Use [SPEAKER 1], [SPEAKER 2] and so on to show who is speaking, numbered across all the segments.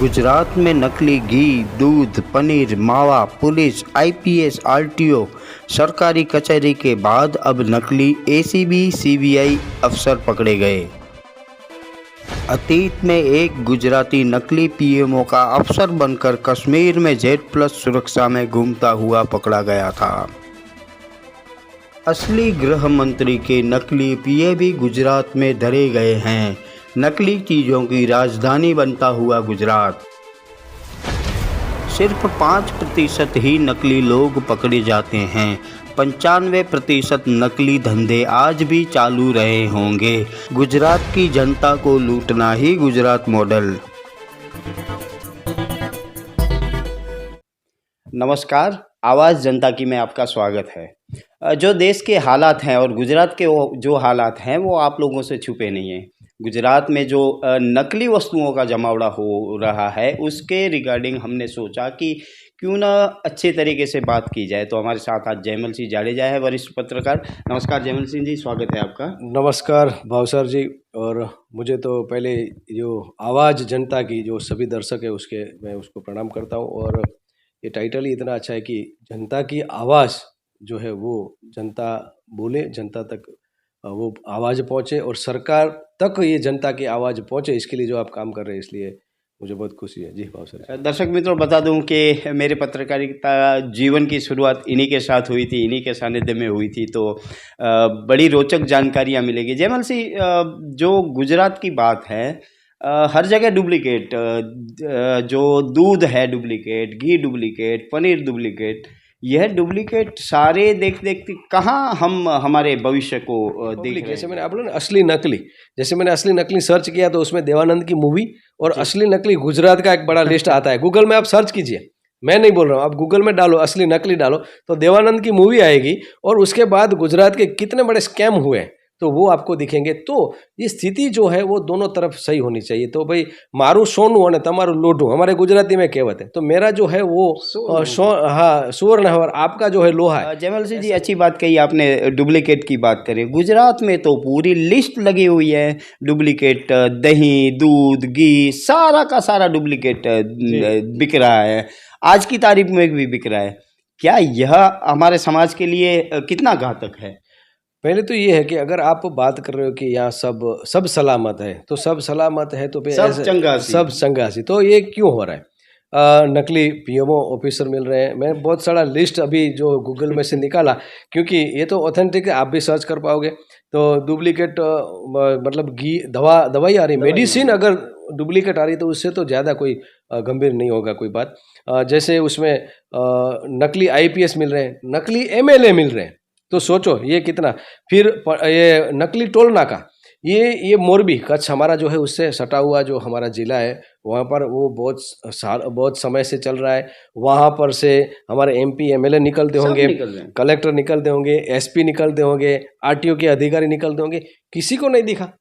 [SPEAKER 1] गुजरात में नकली घी, दूध, पनीर, मावा, पुलिस, आईपीएस, आरटीओ, सरकारी कचहरी के बाद अब नकली एसीबी, सीबीआई अफसर पकड़े गए। अतीत में एक गुजराती नकली पीएमओ का अफसर बनकर कश्मीर में Z+ सुरक्षा में घूमता हुआ पकड़ा गया था। असली गृह मंत्री के नकली पीए भी गुजरात में धरे गए हैं। नकली चीज़ों की राजधानी बनता हुआ गुजरात। सिर्फ 5% ही नकली लोग पकड़े जाते हैं। 95% नकली धंधे आज भी चालू रहे होंगे। गुजरात की जनता को लूटना ही गुजरात मॉडल। नमस्कार, आवाज़ जनता की में आपका स्वागत है। जो देश के हालात हैं और गुजरात के जो हालात हैं वो आप लोगों से छुपे नहीं हैं। गुजरात में जो नकली वस्तुओं का जमावड़ा हो रहा है उसके रिगार्डिंग हमने सोचा कि क्यों ना अच्छे तरीके से बात की जाए। तो हमारे साथ आज जयमल सिंह जाडेजा है, वरिष्ठ पत्रकार। नमस्कार जयमल सिंह जी, स्वागत है आपका।
[SPEAKER 2] नमस्कार भावसर जी। और मुझे तो पहले जो आवाज़ जनता की जो सभी दर्शक है उसके मैं उसको प्रणाम करता हूँ। और ये टाइटल ही इतना अच्छा है कि जनता की आवाज़ जो है वो जनता बोले, जनता तक वो आवाज़ पहुँचे और सरकार तक ये जनता की आवाज़ पहुँचे, इसके लिए जो आप काम कर रहे हैं, इसलिए मुझे बहुत खुशी है। जी भावसर।
[SPEAKER 1] दर्शक मित्रों, बता दूं कि मेरे पत्रकारिता जीवन की शुरुआत इन्हीं के साथ हुई थी, इन्हीं के सानिध्य में हुई थी। तो बड़ी रोचक जानकारियां मिलेगी। जयमल सिंह, जो गुजरात की बात है, हर जगह डुप्लीकेट, जो दूध है डुप्लीकेट, घी डुप्लीकेट, पनीर डुप्लीकेट, यह डुप्लीकेट सारे देख कहाँ हम हमारे भविष्य को देख रहे हैं।
[SPEAKER 2] जैसे मैंने आप बोला ना असली नकली, जैसे मैंने असली नकली सर्च किया तो उसमें देवानंद की मूवी और असली नकली गुजरात का एक बड़ा लिस्ट आता है। गूगल में आप सर्च कीजिए, मैं नहीं बोल रहा हूँ, आप गूगल में डालो असली नकली डालो तो देवानंद की मूवी आएगी और उसके बाद गुजरात के कितने बड़े स्कैम हुए हैं तो वो आपको दिखेंगे। तो ये स्थिति जो है वो दोनों तरफ सही होनी चाहिए। तो भाई मारू सोनू और तमारू लोढ़ू, हमारे गुजराती में कहावत है। तो मेरा जो है वो सुवर्ण है और आपका जो है लोहा है।
[SPEAKER 1] जयमल सिंह जी, अच्छी बात कही आपने। डुप्लीकेट की बात करें, गुजरात में तो पूरी लिस्ट लगी हुई है। डुप्लीकेट दही, दूध, घी, सारा का सारा डुप्लीकेट बिक रहा है। आज की तारीख में भी बिक रहा है। क्या यह हमारे समाज के लिए कितना घातक है?
[SPEAKER 2] पहले तो ये है कि अगर आप बात कर रहे हो कि यहाँ सब सलामत है, तो सब सलामत है तो फिर सब चंगासी, तो ये क्यों हो रहा है? नकली पीएमओ ऑफिसर मिल रहे हैं। मैं बहुत सारा लिस्ट अभी जो गूगल में से निकाला, क्योंकि ये तो ऑथेंटिक है, आप भी सर्च कर पाओगे। तो डुप्लीकेट मतलब घी, दवाई आ रही, मेडिसिन अगर डुप्लीकेट आ रही तो उससे तो ज़्यादा कोई गंभीर नहीं होगा कोई बात। जैसे उसमें नकली आईपीएस मिल रहे हैं, नकली एमएलए मिल रहे हैं, तो सोचो ये कितना। फिर ये नकली टोल नाका, ये मोरबी कच्छ हमारा जो है उससे सटा हुआ जो हमारा ज़िला है, वहाँ पर वो बहुत समय से चल रहा है। वहाँ पर से हमारे एमपी एमएलए निकलते होंगे, कलेक्टर निकलते होंगे, एसपी निकलते होंगे, आरटीओ के अधिकारी निकलते होंगे, किसी को नहीं दिखा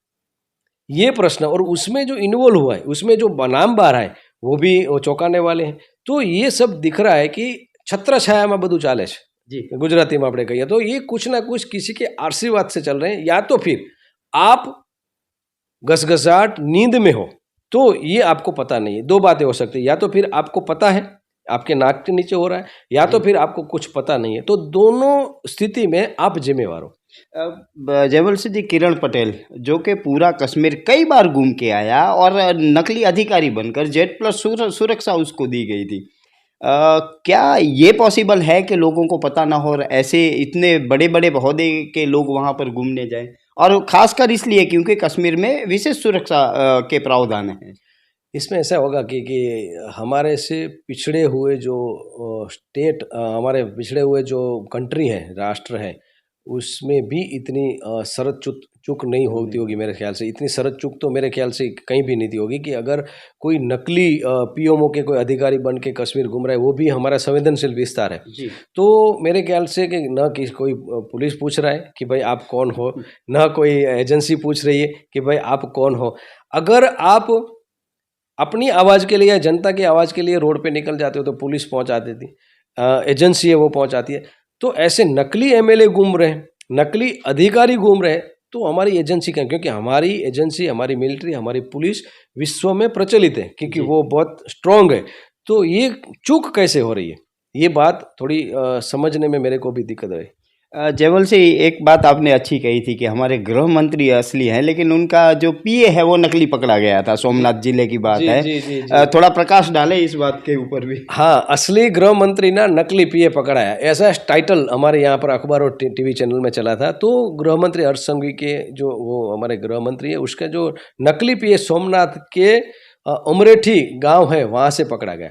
[SPEAKER 2] ये प्रश्न। और उसमें जो इन्वॉल्व हुआ है, उसमें जो नाम बाहर है वो भी वो चौंकाने वाले हैं। तो ये सब दिख रहा है कि छत्र छाया में बधु चाले जी, गुजराती में आपने कहिए तो ये कुछ ना कुछ किसी के आशीर्वाद से चल रहे हैं। या तो फिर आप घसघसाहट नींद में हो तो ये आपको पता नहीं है। दो बातें हो सकती है, या तो फिर आपको पता है आपके नाक के नीचे हो रहा है, या तो फिर आपको कुछ पता नहीं है। तो दोनों स्थिति में आप जिम्मेवार हो।
[SPEAKER 1] जयमल सिंह जी, किरण पटेल जो कि पूरा कश्मीर कई बार घूम के आया और नकली अधिकारी बनकर Z+ सुरक्षा उसको दी गई थी। क्या ये पॉसिबल है कि लोगों को पता ना हो और ऐसे इतने बड़े बड़े ओहदे के लोग वहाँ पर घूमने जाएं? और ख़ासकर इसलिए क्योंकि कश्मीर में विशेष सुरक्षा के प्रावधान हैं।
[SPEAKER 2] इसमें ऐसा होगा कि हमारे से पिछड़े हुए जो स्टेट, हमारे पिछड़े हुए जो कंट्री है, राष्ट्र है, उसमें भी इतनी शरत चूक नहीं होती होगी मेरे ख्याल से। इतनी शरत चूक तो मेरे ख्याल से कहीं भी नहीं थी होगी कि अगर कोई नकली पीएमओ के कोई अधिकारी बन के कश्मीर घूम रहा है, वो भी हमारा संवेदनशील विस्तार है जी। तो मेरे ख्याल से कि न कि कोई पुलिस पूछ रहा है कि भाई आप कौन हो, न कोई एजेंसी पूछ रही है कि भाई आप कौन हो। अगर आप अपनी आवाज़ के लिए या जनता की आवाज़ के लिए रोड पे निकल जाते हो तो पुलिस पहुंचा देती, एजेंसी है वो पहुंचाती है। तो ऐसे नकली एमएलए घूम रहे हैं, नकली अधिकारी घूम रहे हैं, तो हमारी एजेंसी का, क्योंकि हमारी एजेंसी, हमारी मिलिट्री, हमारी पुलिस विश्व में प्रचलित है, क्योंकि वो बहुत स्ट्रांग है। तो ये चूक कैसे हो रही है, ये बात थोड़ी समझने में मेरे को भी दिक्कत है।
[SPEAKER 1] जयवल से एक बात आपने अच्छी कही थी कि हमारे गृह मंत्री असली हैं, लेकिन उनका जो पीए है वो नकली पकड़ा गया था। सोमनाथ जिले की बात है। थोड़ा प्रकाश डालें इस बात के ऊपर भी।
[SPEAKER 2] हाँ, असली गृह मंत्री ना नकली पीए पकड़ा है, ऐसा टाइटल हमारे यहाँ पर अखबार और टीवी चैनल में चला था। तो गृह मंत्री हर्ष संघवी के जो वो हमारे गृह मंत्री है, उसका जो नकली पीए सोमनाथ के उमरेठी गांव है वहाँ से पकड़ा गया।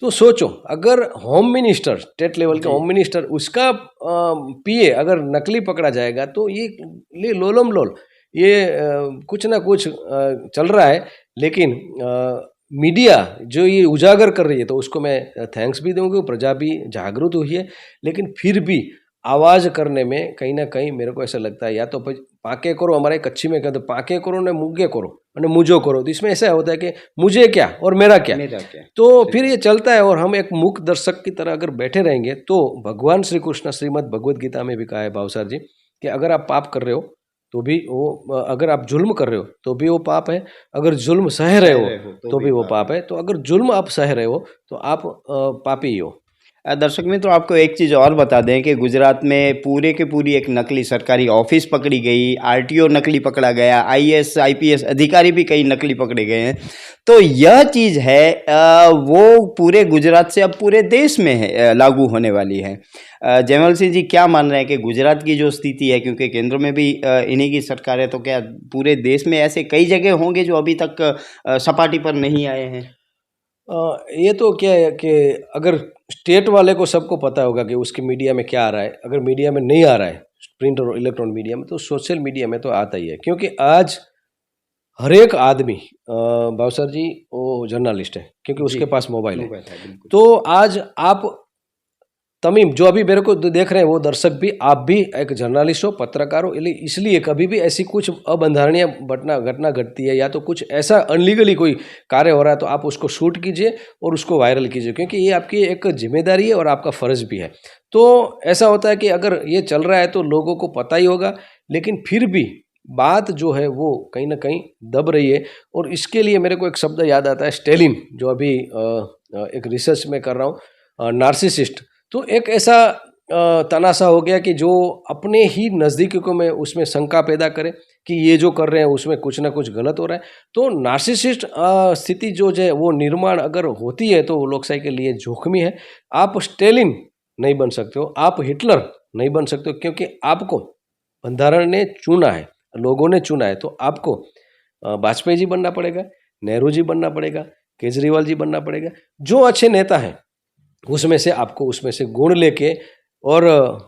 [SPEAKER 2] तो सोचो, अगर होम मिनिस्टर, स्टेट लेवल के होम मिनिस्टर, उसका पीए अगर नकली पकड़ा जाएगा तो ये लोलम लोल, ये कुछ ना कुछ चल रहा है। लेकिन मीडिया जो ये उजागर कर रही है तो उसको मैं थैंक्स भी दूंगा, प्रजा भी जागरूक हुई है। लेकिन फिर भी आवाज़ करने में कहीं ना कहीं मेरे को ऐसा लगता है, या तो पाके करो, हमारे कच्छी में कहते पाके करो ने मुगे करो और मुझो करो। तो इसमें ऐसा होता है कि मुझे क्या और मेरा क्या, तो फिर ये चलता है। और हम एक मूक दर्शक की तरह अगर बैठे रहेंगे तो भगवान श्री कृष्ण श्रीमद् भगवद गीता में भी कहा है भावसार जी कि अगर आप पाप कर रहे हो तो भी वो, अगर आप जुल्म कर रहे हो तो भी वो पाप है, अगर जुल्म सह रहे हो तो भी वो पाप है। तो अगर जुल्म आप सह रहे हो तो आप पापी ही हो।
[SPEAKER 1] दर्शक मित्र, तो आपको एक चीज़ और बता दें कि गुजरात में पूरे के पूरी एक नकली सरकारी ऑफिस पकड़ी गई, आरटीओ नकली पकड़ा गया, आईएएस आईपीएस अधिकारी भी कई नकली पकड़े गए हैं। तो यह चीज़ है वो पूरे गुजरात से अब पूरे देश में है, लागू होने वाली है। जयमल सिंह जी क्या मान रहे हैं कि गुजरात की जो स्थिति है, क्योंकि केंद्र में भी इन्हीं की सरकार है, तो क्या पूरे देश में ऐसे कई जगह होंगे जो अभी तक सपाटी पर नहीं आए हैं?
[SPEAKER 2] ये तो क्या है कि अगर स्टेट वाले को सबको पता होगा कि उसके मीडिया में क्या आ रहा है, अगर मीडिया में नहीं आ रहा है, प्रिंट और इलेक्ट्रॉनिक मीडिया में, तो सोशल मीडिया में तो आता ही है। क्योंकि आज हर एक आदमी भावसर जी वो जर्नलिस्ट है, क्योंकि उसके पास मोबाइल है। तो आज आप तमीम जो अभी मेरे को देख रहे हैं वो दर्शक भी, आप भी एक जर्नलिस्ट हो, पत्रकार हो, इसलिए कभी भी ऐसी कुछ अबंधारणीय घटना घटती है या तो कुछ ऐसा अनलीगली कोई कार्य हो रहा है तो आप उसको शूट कीजिए और उसको वायरल कीजिए, क्योंकि ये आपकी एक जिम्मेदारी है और आपका फ़र्ज भी है। तो ऐसा होता है कि अगर ये चल रहा है तो लोगों को पता ही होगा, लेकिन फिर भी बात जो है वो कहीं ना कहीं दब रही है। और इसके लिए मेरे को एक शब्द याद आता है, स्टेलिन, जो अभी एक रिसर्च में कर रहा हूँ, नार्सिसिस्ट। तो एक ऐसा तनासा हो गया कि जो अपने ही नज़दीकियों में उसमें शंका पैदा करे कि ये जो कर रहे हैं उसमें कुछ ना कुछ गलत हो रहा है। तो नार्सिसिस्ट स्थिति जो है वो निर्माण अगर होती है तो लोकशाही के लिए जोखिमी है। आप स्टेलिन नहीं बन सकते हो, आप हिटलर नहीं बन सकते हो, क्योंकि आपको बंधारण ने चुना है, लोगों ने चुना है। तो आपको वाजपेयी जी बनना पड़ेगा, नेहरू जी बनना पड़ेगा, केजरीवाल जी बनना पड़ेगा, जो अच्छे नेता हैं उसमें से आपको उसमें से गुण लेके। और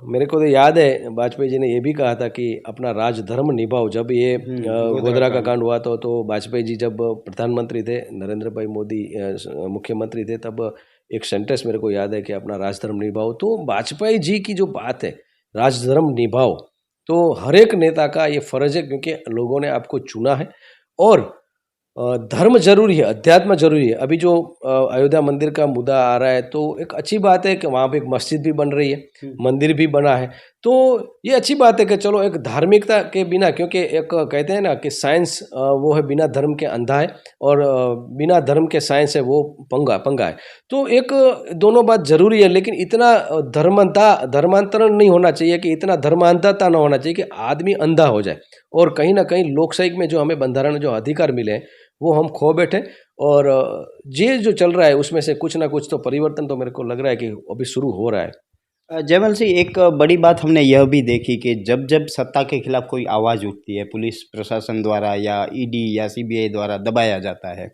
[SPEAKER 2] मेरे को तो याद है वाजपेयी जी ने ये भी कहा था कि अपना राजधर्म निभाओ। जब ये गोधरा का कांड हुआ तो वाजपेयी जी जब प्रधानमंत्री थे, नरेंद्र भाई मोदी मुख्यमंत्री थे, तब एक सेंटेंस मेरे को याद है कि अपना राजधर्म निभाओ। तो वाजपेयी जी की जो बात है राजधर्म निभाओ, तो हर एक नेता का ये फर्ज है, क्योंकि लोगों ने आपको चुना है। और धर्म जरूरी है, अध्यात्म जरूरी है। अभी जो अयोध्या मंदिर का मुद्दा आ रहा है तो एक अच्छी बात है कि वहाँ पे एक मस्जिद भी बन रही है, मंदिर भी बना है। तो ये अच्छी बात है कि चलो एक धार्मिकता के बिना, क्योंकि एक कहते हैं ना कि साइंस वो है बिना धर्म के अंधा है, और बिना धर्म के साइंस है वो पंगा है। तो एक दोनों बात जरूरी है, लेकिन इतना धर्मांतरण नहीं होना चाहिए कि इतना धर्मांधता ना होना चाहिए कि आदमी अंधा हो जाए। और कहीं ना कहीं लोकशाही में जो हमें बंधारण जो अधिकार मिले हैं वो हम खो बैठे। और ये जो चल रहा है उसमें से कुछ ना कुछ तो परिवर्तन तो मेरे को लग रहा है कि अभी शुरू हो रहा है।
[SPEAKER 1] जयमल सिंह, एक बड़ी बात हमने यह भी देखी कि जब जब सत्ता के खिलाफ कोई आवाज़ उठती है, पुलिस प्रशासन द्वारा या ईडी या सीबीआई द्वारा दबाया जाता है,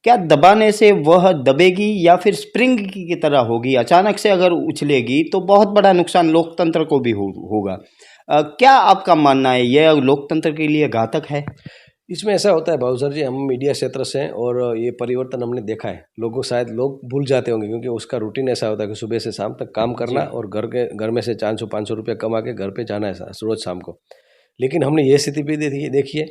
[SPEAKER 1] क्या दबाने से वह दबेगी या फिर स्प्रिंग की तरह होगी, अचानक से अगर उछलेगी तो बहुत बड़ा नुकसान लोकतंत्र को भी होगा? क्या आपका मानना है, यह लोकतंत्र के लिए घातक है?
[SPEAKER 2] इसमें ऐसा होता है भावसर जी, हम मीडिया क्षेत्र से हैं और ये परिवर्तन हमने देखा है। लोगों शायद लोग भूल जाते होंगे, क्योंकि उसका रूटीन ऐसा होता है कि सुबह से शाम तक काम करना और घर में से 400-500 रुपये कमा के घर पे जाना है रोज शाम को। लेकिन हमने ये स्थिति भी देखी है।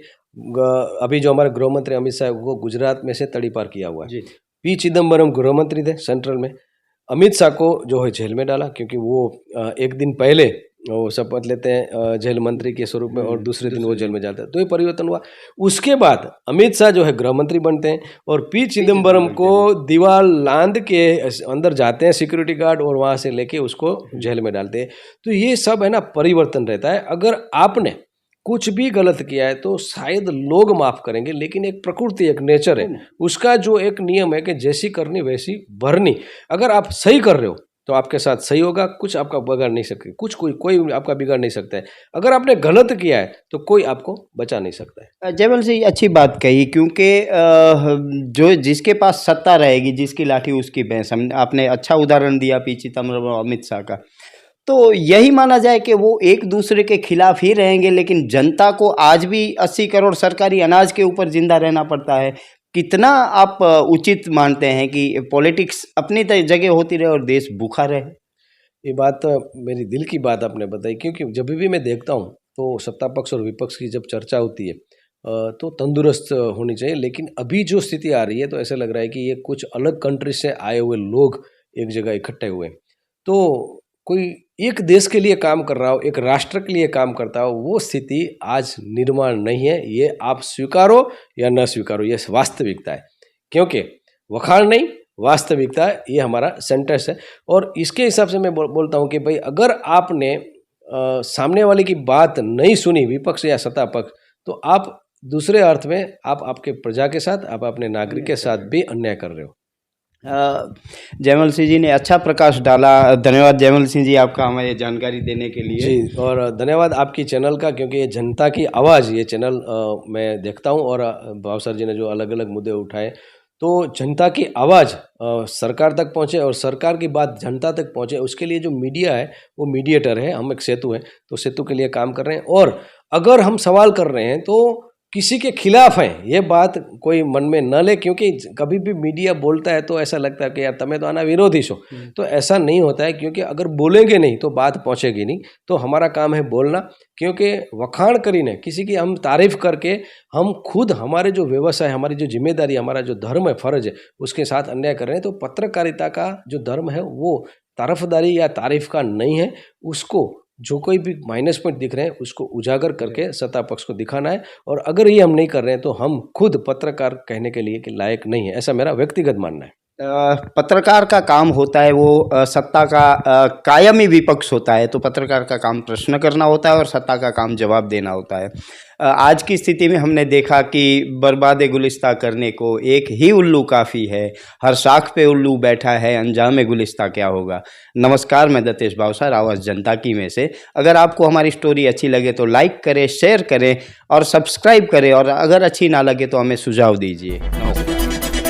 [SPEAKER 2] अभी जो हमारे गृह मंत्री अमित शाह, वो गुजरात में से तड़ीपार किया हुआ है। पी चिदम्बरम गृह मंत्री थे सेंट्रल में, अमित शाह को जो है जेल में डाला, क्योंकि वो एक दिन पहले वो शपथ लेते हैं जेल मंत्री के स्वरूप में और दूसरे दिन वो जेल में जाते हैं। तो ये परिवर्तन हुआ। उसके बाद अमित शाह जो है गृह मंत्री बनते हैं और पी चिदम्बरम को दीवार लांद के अंदर जाते हैं सिक्योरिटी गार्ड और वहाँ से लेके उसको जेल में डालते हैं। तो ये सब है ना परिवर्तन रहता है। अगर आपने कुछ भी गलत किया है तो शायद लोग माफ करेंगे, लेकिन एक प्रकृति, एक नेचर है, उसका जो एक नियम है कि जैसी करनी वैसी भरनी। अगर आप सही कर रहे हो तो आपके साथ सही होगा, कुछ आपका बिगाड़ नहीं सकते, कोई आपका बिगाड़ नहीं सकता है। अगर आपने गलत किया है तो कोई आपको बचा नहीं सकता है।
[SPEAKER 1] जयमल से अच्छी बात कही, क्योंकि जो जिसके पास सत्ता रहेगी, जिसकी लाठी उसकी भैंस, आपने अच्छा उदाहरण दिया पी चिदम्बरम और अमित शाह का। तो यही माना जाए कि वो एक दूसरे के खिलाफ ही रहेंगे, लेकिन जनता को आज भी 80 करोड़ सरकारी अनाज के ऊपर जिंदा रहना पड़ता है। कितना आप उचित मानते हैं कि पॉलिटिक्स अपनी जगह होती रहे और देश भूखा रहे?
[SPEAKER 2] ये बात मेरी दिल की बात आपने बताई, क्योंकि जब भी मैं देखता हूँ तो सत्ता पक्ष और विपक्ष की जब चर्चा होती है तो तंदुरुस्त होनी चाहिए, लेकिन अभी जो स्थिति आ रही है तो ऐसा लग रहा है कि ये कुछ अलग कंट्री से आए हुए लोग एक जगह इकट्ठे हुए। तो कोई एक देश के लिए काम कर रहा हो, एक राष्ट्र के लिए काम करता हो, वो स्थिति आज निर्माण नहीं है। ये आप स्वीकारो या न स्वीकारो, ये वास्तविकता है। क्योंकि वखाण नहीं, वास्तविकता है, ये हमारा सेंटेंस है। और इसके हिसाब से मैं बोलता हूँ कि भाई अगर आपने सामने वाले की बात नहीं सुनी, विपक्ष या सत्ता पक्ष, तो आप दूसरे अर्थ में आप आपके प्रजा के साथ, आप अपने नागरिक के साथ भी अन्याय कर रहे हो।
[SPEAKER 1] जयमल सिंह जी ने अच्छा प्रकाश डाला। धन्यवाद जयमल सिंह जी आपका हमें जानकारी देने के लिए।
[SPEAKER 2] जी, और धन्यवाद आपकी चैनल का, क्योंकि ये जनता की आवाज़, ये चैनल मैं देखता हूँ और भावसर जी ने जो अलग अलग मुद्दे उठाए, तो जनता की आवाज़ सरकार तक पहुँचे और सरकार की बात जनता तक पहुँचे, उसके लिए जो मीडिया है वो मीडिएटर है, हम एक सेतु हैं, तो सेतु के लिए काम कर रहे हैं। और अगर हम सवाल कर रहे हैं तो किसी के खिलाफ हैं, ये बात कोई मन में न ले, क्योंकि कभी भी मीडिया बोलता है तो ऐसा लगता है कि यार तमें तो आना विरोधी छो। तो ऐसा नहीं होता है, क्योंकि अगर बोलेंगे नहीं तो बात पहुंचेगी नहीं। तो हमारा काम है बोलना, क्योंकि वखाण करीने किसी की हम तारीफ करके हम खुद हमारे जो व्यवसाय, हमारी जो जिम्मेदारी, हमारा जो धर्म है, फर्ज है, उसके साथ अन्याय कर रहे हैं। तो पत्रकारिता का जो धर्म है वो तरफदारी या तारीफ का नहीं है। उसको जो कोई भी माइनस पॉइंट दिख रहे हैं उसको उजागर करके सत्ता पक्ष को दिखाना है। और अगर ये हम नहीं कर रहे हैं तो हम खुद पत्रकार कहने के लिए कि लायक नहीं है, ऐसा मेरा व्यक्तिगत मानना है।
[SPEAKER 1] पत्रकार का काम होता है वो सत्ता का कायमी विपक्ष होता है, तो पत्रकार का काम प्रश्न करना होता है और सत्ता का काम जवाब देना होता है। आज की स्थिति में हमने देखा कि बर्बाद गुलिस्ता करने को एक ही उल्लू काफ़ी है, हर शाख पे उल्लू बैठा है, अंजाम गुलिस्ता क्या होगा। नमस्कार, मैं दत्तेश भावसर, आवाज़ जनता की में से। अगर आपको हमारी स्टोरी अच्छी लगे तो लाइक करें, शेयर करें और सब्सक्राइब करें, और अगर अच्छी ना लगे तो हमें सुझाव दीजिए। नमस्कार।